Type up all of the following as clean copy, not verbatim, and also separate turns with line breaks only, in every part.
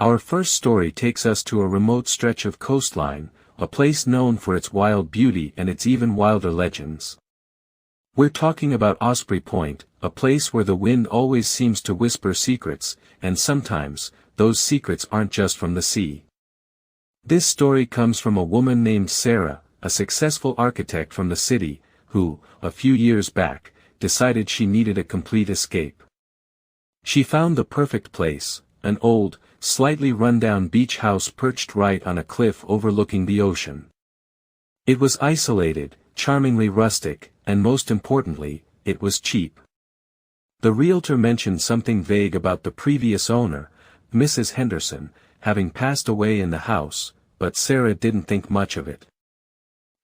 Our first story takes us to a remote stretch of coastline, a place known for its wild beauty and its even wilder legends. We're talking about Osprey Point, a place where the wind always seems to whisper secrets, and sometimes, those secrets aren't just from the sea. This story comes from a woman named Sarah, a successful architect from the city, who, a few years back, decided she needed a complete escape. She found the perfect place, an old, slightly run-down beach house perched right on a cliff overlooking the ocean. It was isolated, charmingly rustic, and most importantly, it was cheap. The realtor mentioned something vague about the previous owner, Mrs. Henderson, having passed away in the house, but Sarah didn't think much of it.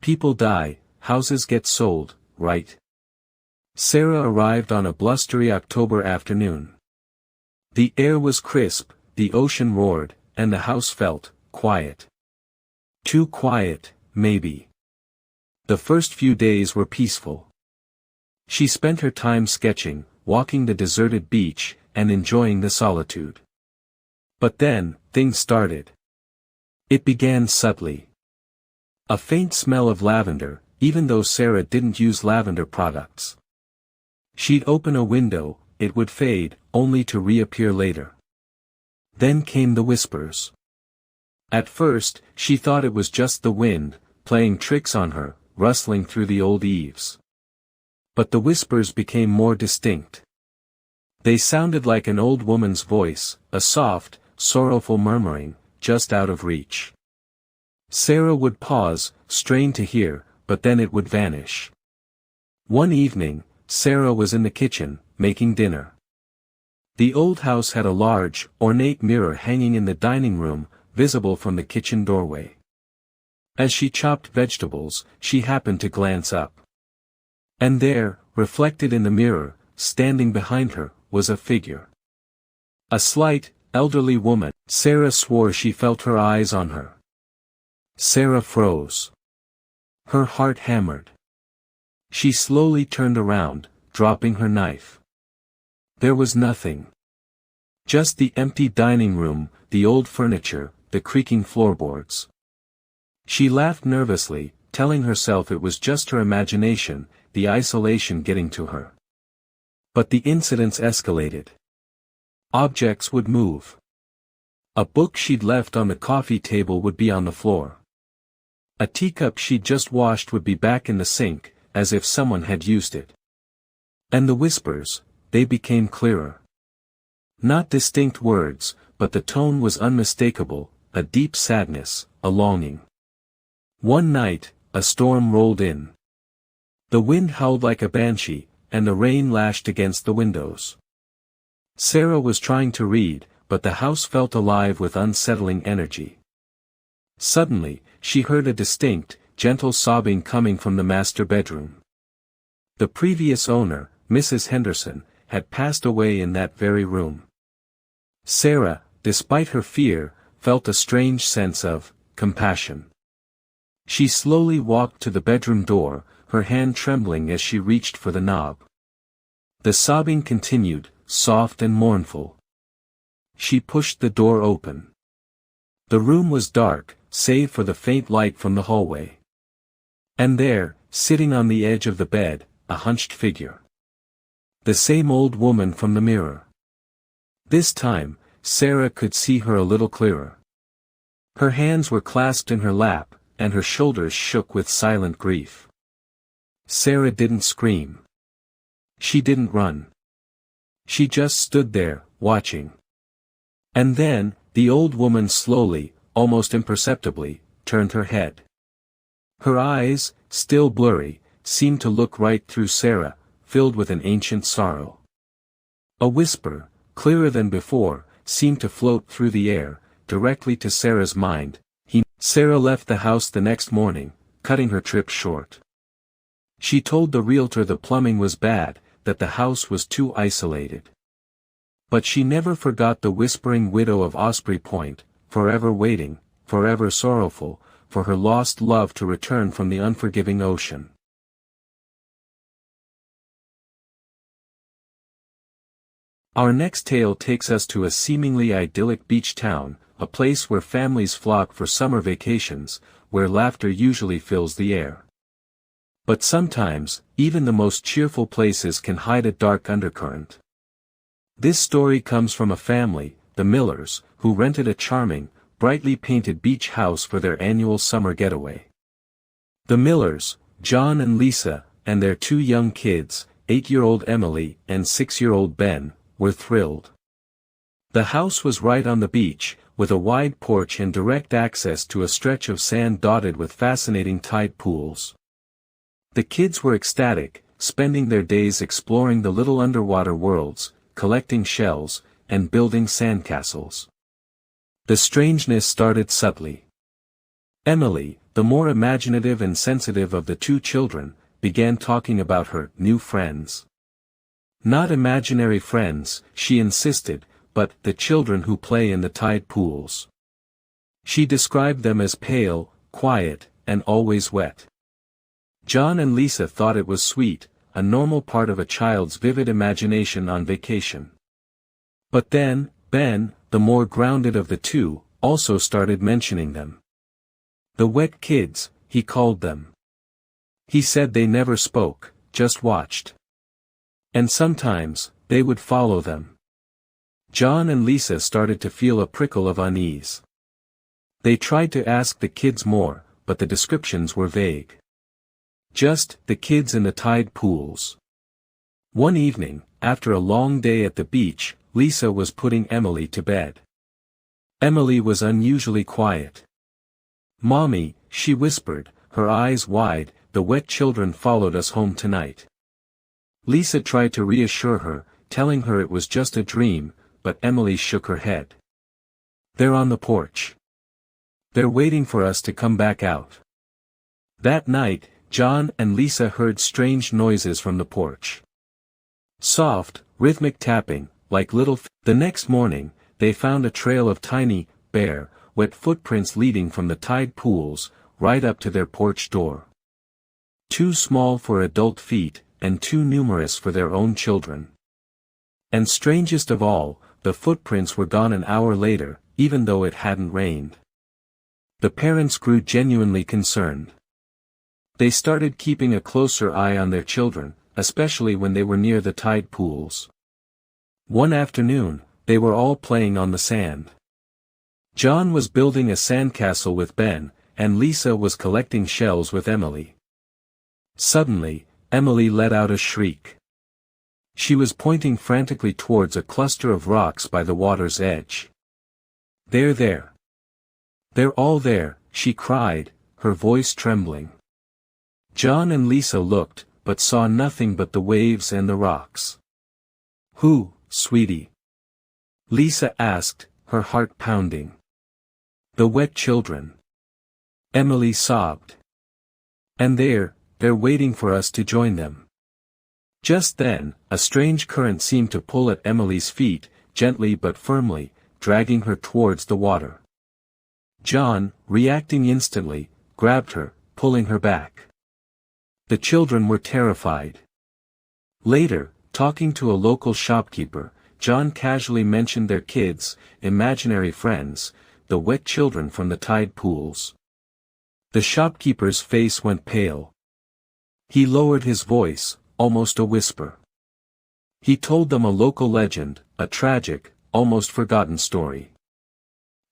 People die, houses get sold, right? Sarah arrived on a blustery October afternoon. The air was crisp, the ocean roared, and the house felt quiet. Too quiet, maybe. The first few days were peaceful. She spent her time sketching, walking the deserted beach, and enjoying the solitude. But then, things started. It began subtly. A faint smell of lavender, even though Sarah didn't use lavender products. She'd open a window, it would fade, only to reappear later. Then came the whispers. At first, she thought it was just the wind, playing tricks on her, rustling through the old eaves. But the whispers became more distinct. They sounded like an old woman's voice, a soft, sorrowful murmuring, just out of reach. Sarah would pause, strain to hear, but then it would vanish. One evening, Sarah was in the kitchen, making dinner. The old house had a large, ornate mirror hanging in the dining room, visible from the kitchen doorway. As she chopped vegetables, she happened to glance up. And there, reflected in the mirror, standing behind her, was a figure. A slight, elderly woman. Sarah swore she felt her eyes on her. Sarah froze. Her heart hammered. She slowly turned around, dropping her knife. There was nothing. Just the empty dining room, the old furniture, the creaking floorboards. She laughed nervously, telling herself it was just her imagination, the isolation getting to her. But the incidents escalated. Objects would move. A book she'd left on the coffee table would be on the floor. A teacup she'd just washed would be back in the sink, as if someone had used it. And the whispers, they became clearer. Not distinct words, but the tone was unmistakable, a deep sadness, a longing. One night, a storm rolled in. The wind howled like a banshee, and the rain lashed against the windows. Sarah was trying to read, but the house felt alive with unsettling energy. Suddenly, she heard a distinct, gentle sobbing coming from the master bedroom. The previous owner, Mrs. Henderson, had passed away in that very room. Sarah, despite her fear, felt a strange sense of compassion. She slowly walked to the bedroom door, her hand trembling as she reached for the knob. The sobbing continued, soft and mournful. She pushed the door open. The room was dark, save for the faint light from the hallway. And there, sitting on the edge of the bed, a hunched figure. The same old woman from the mirror. This time, Sarah could see her a little clearer. Her hands were clasped in her lap, and her shoulders shook with silent grief. Sarah didn't scream. She didn't run. She just stood there, watching. And then, the old woman slowly, almost imperceptibly, turned her head. Her eyes, still blurry, seemed to look right through Sarah, filled with an ancient sorrow. A whisper, clearer than before, seemed to float through the air, directly to Sarah's mind. Sarah left the house the next morning, cutting her trip short. She told the realtor the plumbing was bad, that the house was too isolated. But she never forgot the whispering widow of Osprey Point, forever waiting, forever sorrowful, for her lost love to return from the unforgiving ocean. Our next tale takes us to a seemingly idyllic beach town, a place where families flock for summer vacations, where laughter usually fills the air. But sometimes, even the most cheerful places can hide a dark undercurrent. This story comes from a family, the Millers, who rented a charming, brightly painted beach house for their annual summer getaway. The Millers, John and Lisa, and their two young kids, 8-year-old Emily and 6-year-old Ben, were thrilled. The house was right on the beach, with a wide porch and direct access to a stretch of sand dotted with fascinating tide pools. The kids were ecstatic, spending their days exploring the little underwater worlds, collecting shells, and building sandcastles. The strangeness started subtly. Emily, the more imaginative and sensitive of the two children, began talking about her new friends. Not imaginary friends, she insisted, but the children who play in the tide pools. She described them as pale, quiet, and always wet. John and Lisa thought it was sweet, a normal part of a child's vivid imagination on vacation. But then, Ben, the more grounded of the two, also started mentioning them. The wet kids, he called them. He said they never spoke, just watched. And sometimes, they would follow them. John and Lisa started to feel a prickle of unease. They tried to ask the kids more, but the descriptions were vague. Just, the kids in the tide pools. One evening, after a long day at the beach, Lisa was putting Emily to bed. Emily was unusually quiet. "Mommy," she whispered, her eyes wide, "the wet children followed us home tonight." Lisa tried to reassure her, telling her it was just a dream, but Emily shook her head. "They're on the porch. They're waiting for us to come back out." That night, John and Lisa heard strange noises from the porch. Soft, rhythmic tapping, like little The next morning, they found a trail of tiny, bare, wet footprints leading from the tide pools, right up to their porch door. Too small for adult feet, and too numerous for their own children. And strangest of all, the footprints were gone an hour later, even though it hadn't rained. The parents grew genuinely concerned. They started keeping a closer eye on their children, especially when they were near the tide pools. One afternoon, they were all playing on the sand. John was building a sandcastle with Ben, and Lisa was collecting shells with Emily. Suddenly, Emily let out a shriek. She was pointing frantically towards a cluster of rocks by the water's edge. "They're there. They're all there," she cried, her voice trembling. John and Lisa looked, but saw nothing but the waves and the rocks. "Who, sweetie?" Lisa asked, her heart pounding. "The wet children." Emily sobbed. "And they're waiting for us to join them." Just then, a strange current seemed to pull at Emily's feet, gently but firmly, dragging her towards the water. John, reacting instantly, grabbed her, pulling her back. The children were terrified. Later, talking to a local shopkeeper, John casually mentioned their kids, imaginary friends, the wet children from the tide pools. The shopkeeper's face went pale. He lowered his voice, almost a whisper. He told them a local legend, a tragic, almost forgotten story.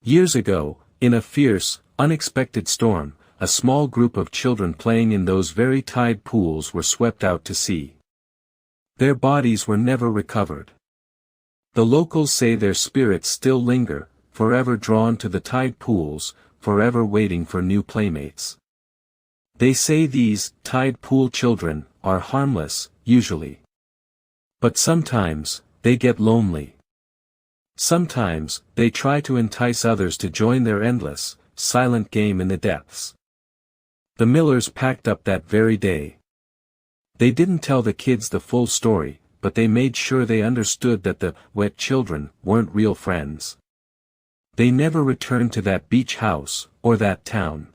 Years ago, in a fierce, unexpected storm, a small group of children playing in those very tide pools were swept out to sea. Their bodies were never recovered. The locals say their spirits still linger, forever drawn to the tide pools, forever waiting for new playmates. They say these tide pool children are harmless, usually. But sometimes, they get lonely. Sometimes, they try to entice others to join their endless, silent game in the depths. The Millers packed up that very day. They didn't tell the kids the full story, but they made sure they understood that the wet children weren't real friends. They never returned to that beach house, or that town.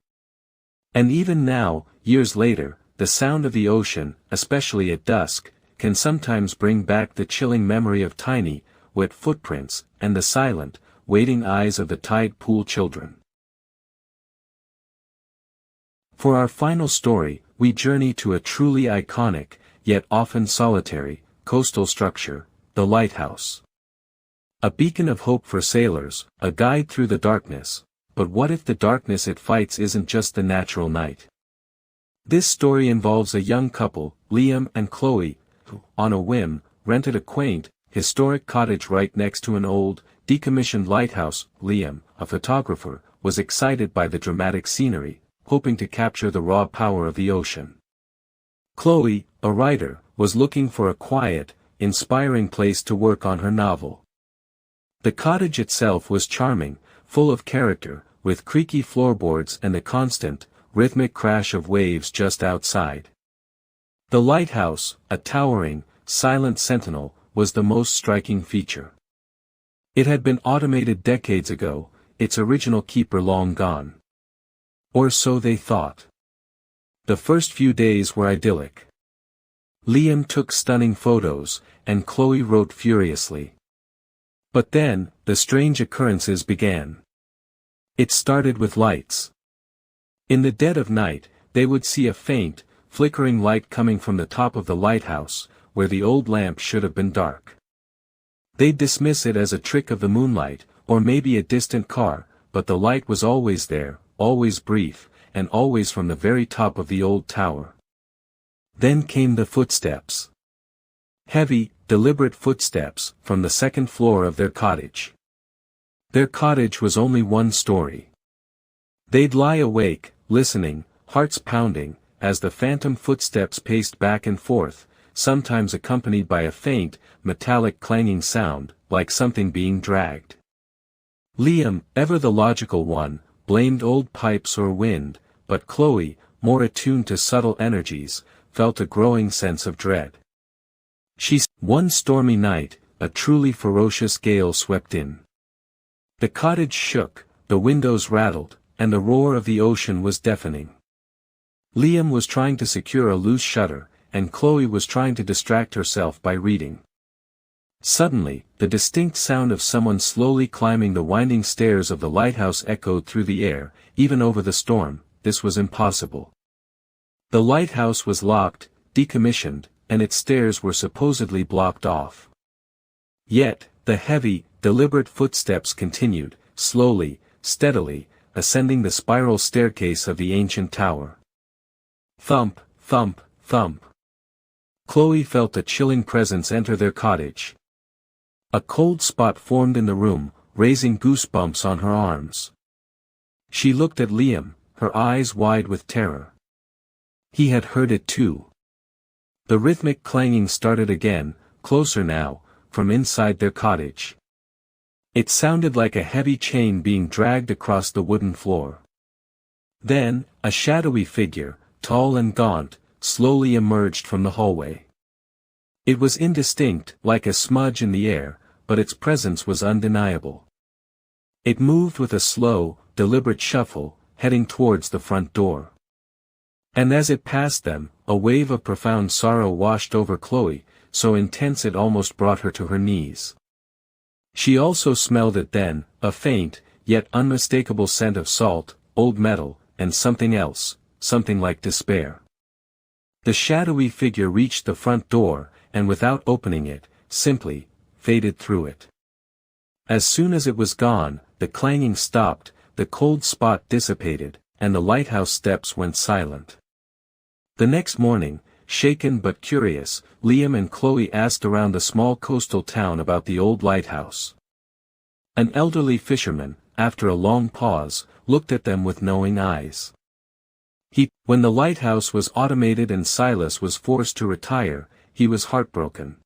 And even now, years later, the sound of the ocean, especially at dusk, can sometimes bring back the chilling memory of tiny, wet footprints, and the silent, waiting eyes of the tide pool children. For our final story, we journey to a truly iconic, yet often solitary, coastal structure, the lighthouse. A beacon of hope for sailors, a guide through the darkness, but what if the darkness it fights isn't just the natural night? This story involves a young couple, Liam and Chloe, who, on a whim, rented a quaint, historic cottage right next to an old, decommissioned lighthouse. Liam, a photographer, was excited by the dramatic scenery, hoping to capture the raw power of the ocean. Chloe, a writer, was looking for a quiet, inspiring place to work on her novel. The cottage itself was charming, full of character, with creaky floorboards and the constant, rhythmic crash of waves just outside. The lighthouse, a towering, silent sentinel, was the most striking feature. It had been automated decades ago, its original keeper long gone. Or so they thought. The first few days were idyllic. Liam took stunning photos, and Chloe wrote furiously. But then, the strange occurrences began. It started with lights. In the dead of night, they would see a faint, flickering light coming from the top of the lighthouse, where the old lamp should have been dark. They'd dismiss it as a trick of the moonlight, or maybe a distant car, but the light was always there, always brief, and always from the very top of the old tower. Then came the footsteps. Heavy, deliberate footsteps, from the second floor of their cottage. Their cottage was only one story. They'd lie awake, listening, hearts pounding, as the phantom footsteps paced back and forth, sometimes accompanied by a faint, metallic clanging sound, like something being dragged. Liam, ever the logical one, blamed old pipes or wind, but Chloe, more attuned to subtle energies, felt a growing sense of dread. One stormy night, a truly ferocious gale swept in. The cottage shook, the windows rattled, and the roar of the ocean was deafening. Liam was trying to secure a loose shutter, and Chloe was trying to distract herself by reading. Suddenly, the distinct sound of someone slowly climbing the winding stairs of the lighthouse echoed through the air. Even over the storm, this was impossible. The lighthouse was locked, decommissioned, and its stairs were supposedly blocked off. Yet, the heavy, deliberate footsteps continued, slowly, steadily, ascending the spiral staircase of the ancient tower. Thump, thump, thump. Chloe felt a chilling presence enter their cottage. A cold spot formed in the room, raising goosebumps on her arms. She looked at Liam, her eyes wide with terror. He had heard it too. The rhythmic clanging started again, closer now, from inside their cottage. It sounded like a heavy chain being dragged across the wooden floor. Then, a shadowy figure, tall and gaunt, slowly emerged from the hallway. It was indistinct, like a smudge in the air, but its presence was undeniable. It moved with a slow, deliberate shuffle, heading towards the front door. And as it passed them, a wave of profound sorrow washed over Chloe, so intense it almost brought her to her knees. She also smelled it then, a faint, yet unmistakable scent of salt, old metal, and something else, something like despair. The shadowy figure reached the front door, and without opening it, simply, faded through it. As soon as it was gone, the clanging stopped, the cold spot dissipated, and the lighthouse steps went silent. The next morning, shaken but curious, Liam and Chloe asked around the small coastal town about the old lighthouse. An elderly fisherman, after a long pause, looked at them with knowing eyes. When the lighthouse was automated and Silas was forced to retire, he was heartbroken.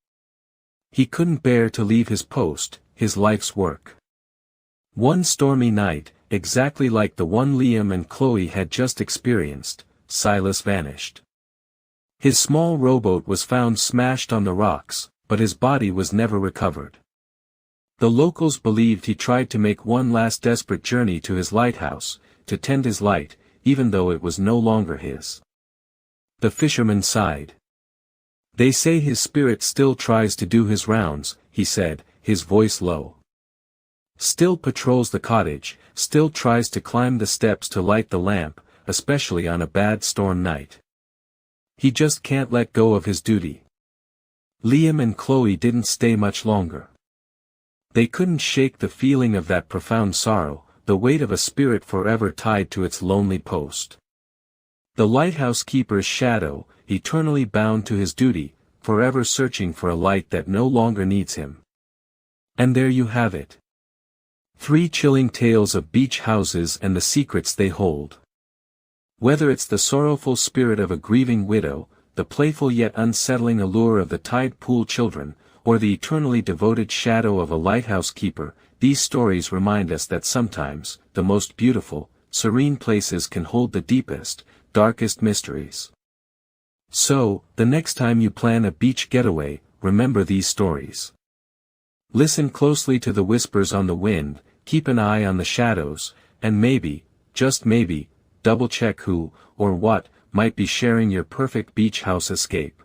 He couldn't bear to leave his post, his life's work. One stormy night, exactly like the one Liam and Chloe had just experienced, Silas vanished. His small rowboat was found smashed on the rocks, but his body was never recovered. The locals believed he tried to make one last desperate journey to his lighthouse, to tend his light, even though it was no longer his. The fisherman sighed. "They say his spirit still tries to do his rounds," he said, his voice low. Still patrols the cottage, still tries to climb the steps to light the lamp, especially on a bad storm night. He just can't let go of his duty. Liam and Chloe didn't stay much longer. They couldn't shake the feeling of that profound sorrow, the weight of a spirit forever tied to its lonely post. The lighthouse keeper's shadow, eternally bound to his duty, forever searching for a light that no longer needs him. And there you have it. 3 chilling tales of beach houses and the secrets they hold. Whether it's the sorrowful spirit of a grieving widow, the playful yet unsettling allure of the tide pool children, or the eternally devoted shadow of a lighthouse keeper, these stories remind us that sometimes, the most beautiful, serene places can hold the deepest, darkest mysteries. So, the next time you plan a beach getaway, remember these stories. Listen closely to the whispers on the wind, keep an eye on the shadows, and maybe, just maybe, double-check who, or what, might be sharing your perfect beach house escape.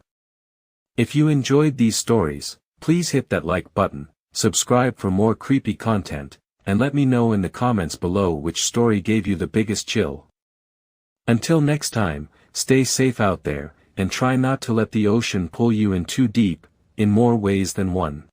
If you enjoyed these stories, please hit that like button, subscribe for more creepy content, and let me know in the comments below which story gave you the biggest chill. Until next time, stay safe out there, and try not to let the ocean pull you in too deep, in more ways than one.